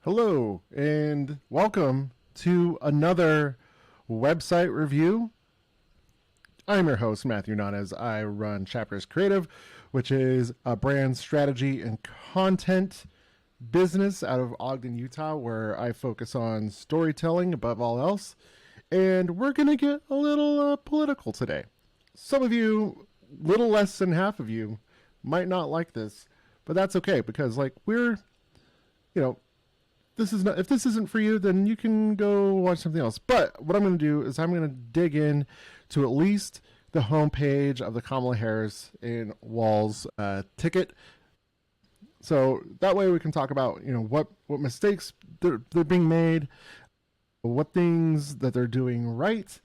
Hello and welcome to another website review. I'm your host, Matthew Nanez. I run Chapters Creative, which is a brand strategy and content business out of Ogden, Utah, where I focus on storytelling above all else. And we're going to get a little political today. Some of you, little less than half of you, might not like this, but that's okay because this is not, if this isn't for you, then you can go watch something else. But what I'm going to do is I'm going to dig in to at least the homepage of the Kamala Harris and Walz ticket. So that way we can talk about, what mistakes they're being made, what things that they're doing right.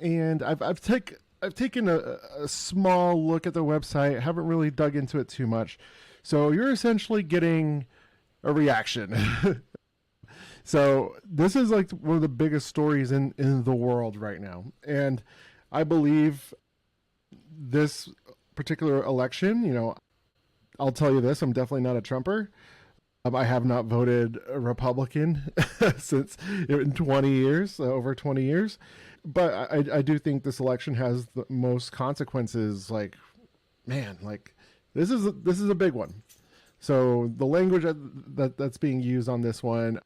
And I've taken a small look at the website, haven't really dug into it too much. So you're essentially getting a reaction. So this is like one of the biggest stories in the world right now. And I believe this particular election, I'll tell you this, I'm definitely not a Trumper. I have not voted a Republican since in 20 years, over 20 years. But I do think this election has the most consequences. This is a big one. So the language that's being used on this one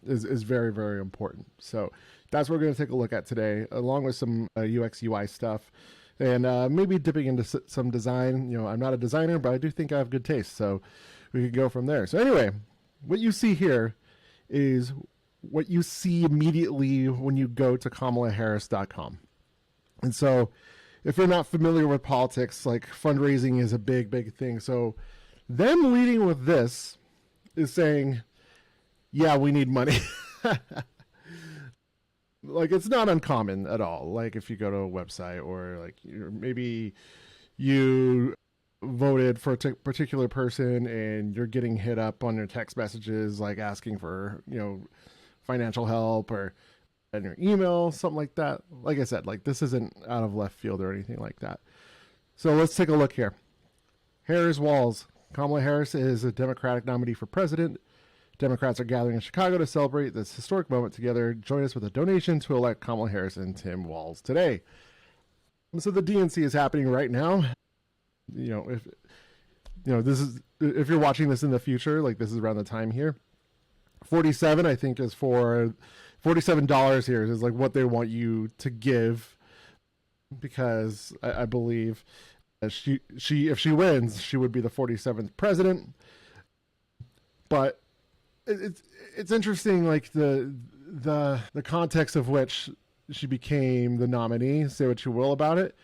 is very, very important. So that's what we're going to take a look at today, along with some UX UI stuff, and maybe dipping into some design. I'm not a designer, but I do think I have good taste, so we could go from there. So anyway, what you see here is what you see immediately when you go to KamalaHarris.com. And so if you're not familiar with politics, like fundraising is a big, big thing. So them leading with this is saying, yeah, we need money. It's not uncommon at all. Like if you go to a website or maybe you voted for a particular person and you're getting hit up on your text messages, like asking for, financial help or in your email, something like that. Like I said, this isn't out of left field or anything like that. So let's take a look here. Harris Walz. Kamala Harris is a Democratic nominee for president. Democrats are gathering in Chicago to celebrate this historic moment together. Join us with a donation to elect Kamala Harris and Tim Walz today. So the DNC is happening right now. If you're watching this in the future, this is around the time here. 47, I think, is for $47 here is what they want you to give, because I believe she if she wins, she would be the 47th president. But it's interesting, the context of which she became the nominee. Say what you will about it,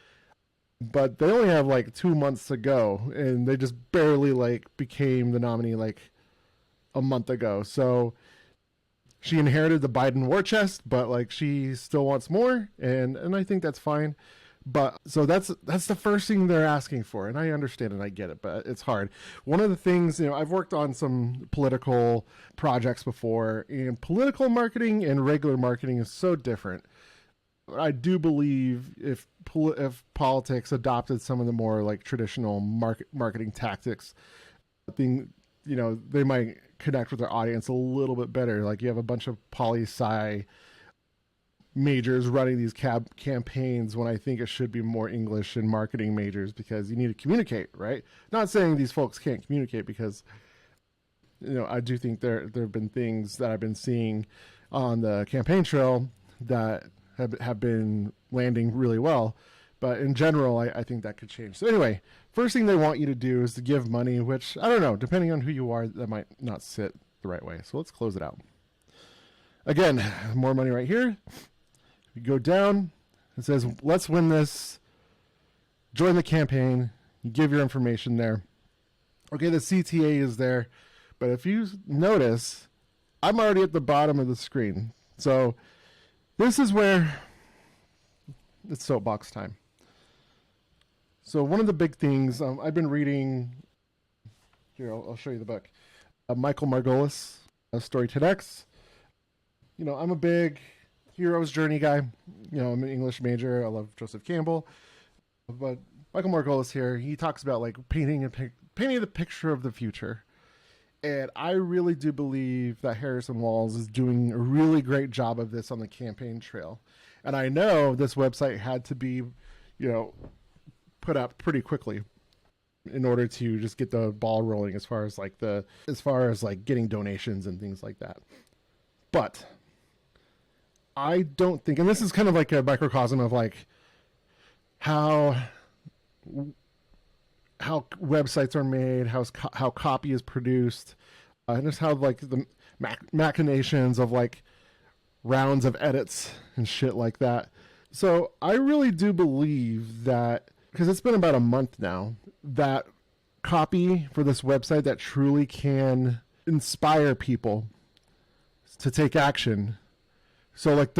but they only have 2 months to go, and they just barely became the nominee a month ago. So she inherited the Biden war chest, but she still wants more, and I think that's fine. But so that's the first thing they're asking for, and I understand and I get it, but it's hard. One of the things, I've worked on some political projects before, and political marketing and regular marketing is so different. I do believe if politics adopted some of the more traditional marketing tactics, they might connect with their audience a little bit better. You have a bunch of poli-sci majors running these campaigns, when I think it should be more English and marketing majors, because you need to communicate, right? Not saying these folks can't communicate, because I do think there have been things that I've been seeing on the campaign trail that have been landing really well. But in general, I think that could change. So anyway, first thing they want you to do is to give money, which, I don't know, depending on who you are, that might not sit the right way. So let's close it out. Again, more money right here. You go down, it says, let's win this. Join the campaign. You give your information there. Okay, the CTA is there. But if you notice, I'm already at the bottom of the screen. So this is where it's soapbox time. So one of the big things, I've been reading, here, I'll show you the book, Michael Margolis, Story 10X. I'm a big hero's journey guy. I'm an English major. I love Joseph Campbell. But Michael Margolis here, he talks about painting the picture of the future. And I really do believe that Harrison Walls is doing a really great job of this on the campaign trail. And I know this website had to be, put up pretty quickly in order to just get the ball rolling as far as like getting donations and things like that. But I don't think, and this is kind of like a microcosm of like how websites are made, how copy is produced, and just how like the machinations of like rounds of edits and shit like that. So I really do believe that, because it's been about a month now, that copy for this website that truly can inspire people to take action. So like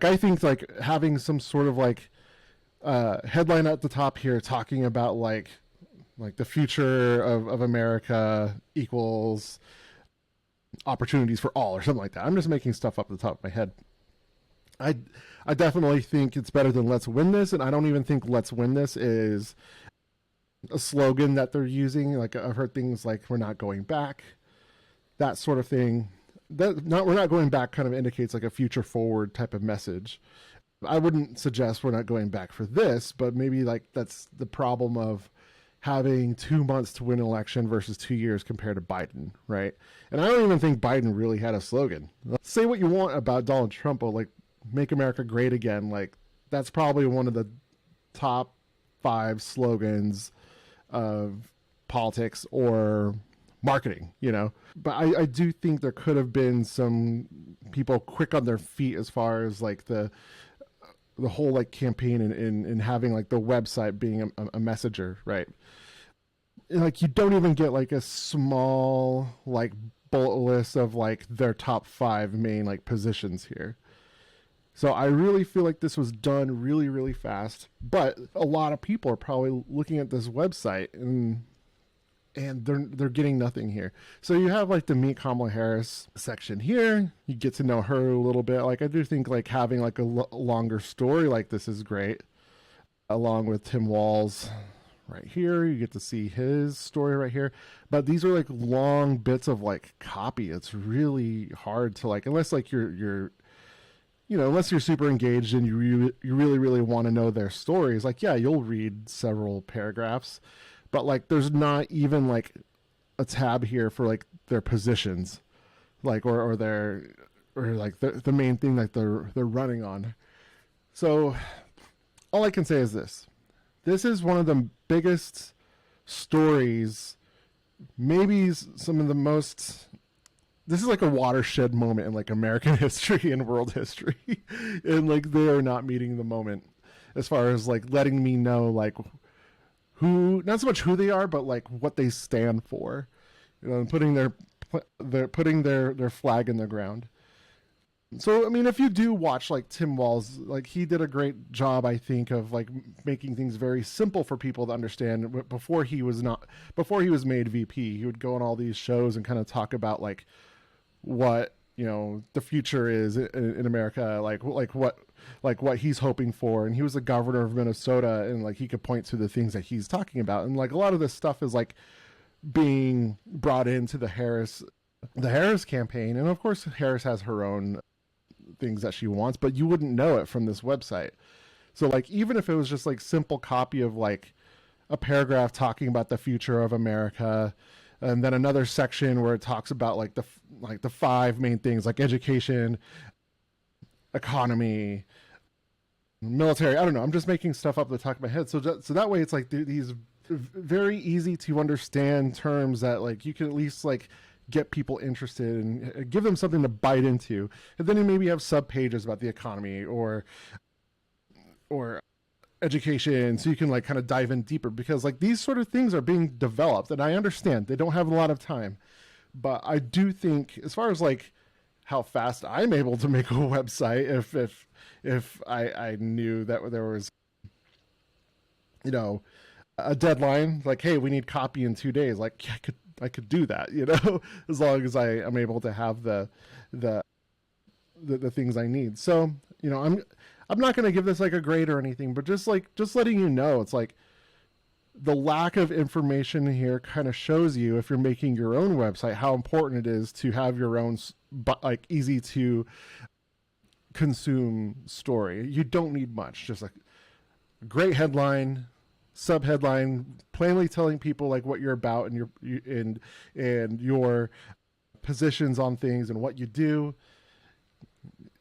I think like having some sort of like headline at the top here talking about like the future of America equals opportunities for all or something like that. I'm just making stuff up at the top of my head. I definitely think it's better than Let's Win This, and I don't even think Let's Win This is a slogan that they're using. Like I've heard things like we're not going back, that sort of thing. We're not going back kind of indicates like a future forward type of message. I wouldn't suggest we're not going back for this, but maybe like that's the problem of having 2 months to win an election versus 2 years compared to Biden, right? And I don't even think Biden really had a slogan. Say what you want about Donald Trump, but like make America great again, like that's probably one of the top 5 slogans of politics or marketing, But I do think there could have been some people quick on their feet as far as like the whole like campaign and having like the website being a messenger, right? And, like you don't even get like a small like bullet list of like their top 5 main like positions here. So I really feel like this was done really, really fast. But a lot of people are probably looking at this website and they're getting nothing here. So you have like the Meet Kamala Harris section here. You get to know her a little bit. Like I do think like having like a longer story like this is great, along with Tim Walz right here. You get to see his story right here. But these are like long bits of like copy. It's really hard to like, unless like you're unless you're super engaged and you really, really want to know their stories, like, yeah, you'll read several paragraphs, but like, there's not even like a tab here for like their positions, like, or like the main thing that they're running on. So all I can say is this is one of the biggest stories, maybe some of the most, this is like a watershed moment in like American history and world history. And like they are not meeting the moment as far as like letting me know like who, not so much who they are, but like what they stand for. And putting their flag in the ground. So I mean, if you do watch like Tim Walz, like he did a great job, I think, of like making things very simple for people to understand. Before he was made VP, he would go on all these shows and kind of talk about like what the future is in America, like what he's hoping for. And he was the governor of Minnesota, and like he could point to the things that he's talking about, and like a lot of this stuff is like being brought into the Harris campaign. And of course Harris has her own things that she wants, but you wouldn't know it from this website. So like even if it was just like simple copy of like a paragraph talking about the future of America, and then another section where it talks about like the 5 main things like education, economy, military, I don't know, I'm just making stuff up at the top of my head. So that way it's like these very easy to understand terms that like you can at least like get people interested and give them something to bite into. And then you maybe have sub pages about the economy or education, so you can like kind of dive in deeper, because like these sort of things are being developed, and I understand they don't have a lot of time, but I do think as far as like how fast I'm able to make a website, if I knew that there was a deadline, like, hey, we need copy in 2 days, like I could do that, as long as I am able to have the things I need. So, I'm not going to give this like a grade or anything, but just letting you know, it's like the lack of information here kind of shows you, if you're making your own website, how important it is to have your own like easy to consume story. You don't need much, just like a great headline, subheadline, plainly telling people like what you're about and your positions on things and what you do,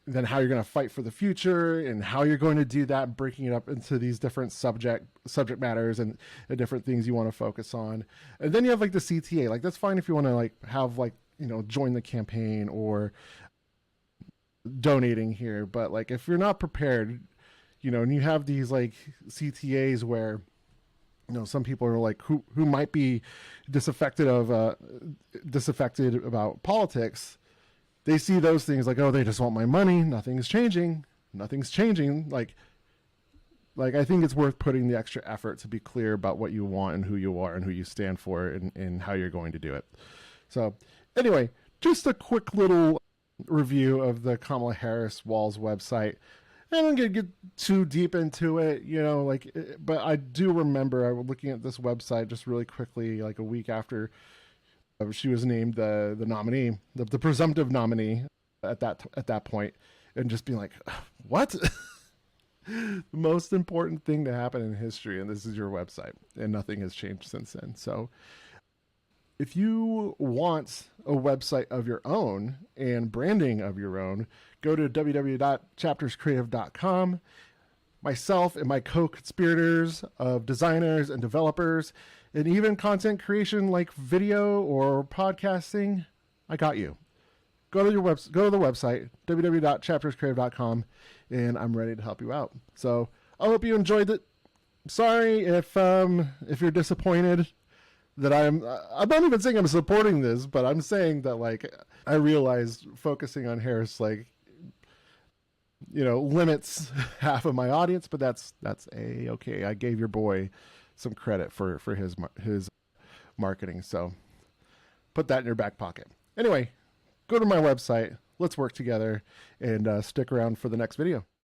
then how you're going to fight for the future and how you're going to do that, breaking it up into these different subject matters and different things you want to focus on. And then you have like the CTA, like that's fine if you want to like have like, you know, join the campaign or donating here. But like, if you're not prepared, you know, and you have these like CTAs where, you know, some people are like, who might be disaffected about politics, they see those things like, oh, they just want my money. Nothing's changing. Like I think it's worth putting the extra effort to be clear about what you want and who you are and who you stand for and how you're going to do it. So anyway, just a quick little review of the Kamala Harris Walls website. I don't going to get too deep into it, you know, like, but I do remember I was looking at this website just really quickly, like a week after she was named the nominee, the presumptive nominee at that point, and just being like, what? The most important thing to happen in history, and this is your website, and nothing has changed since then. So if you want a website of your own and branding of your own, go to www.chapterscreative.com. Myself and my co-conspirators of designers and developers and even content creation like video or podcasting, I got you. Go to the website, www.chapterscreative.com, and I'm ready to help you out. So I hope you enjoyed it. Sorry if you're disappointed that I'm not even saying I'm supporting this, but I'm saying that like I realized focusing on Harris, like, you know, limits half of my audience, but that's okay. I gave your boy some credit for his marketing, so put that in your back pocket. Anyway, go to my website. Let's work together and stick around for the next video.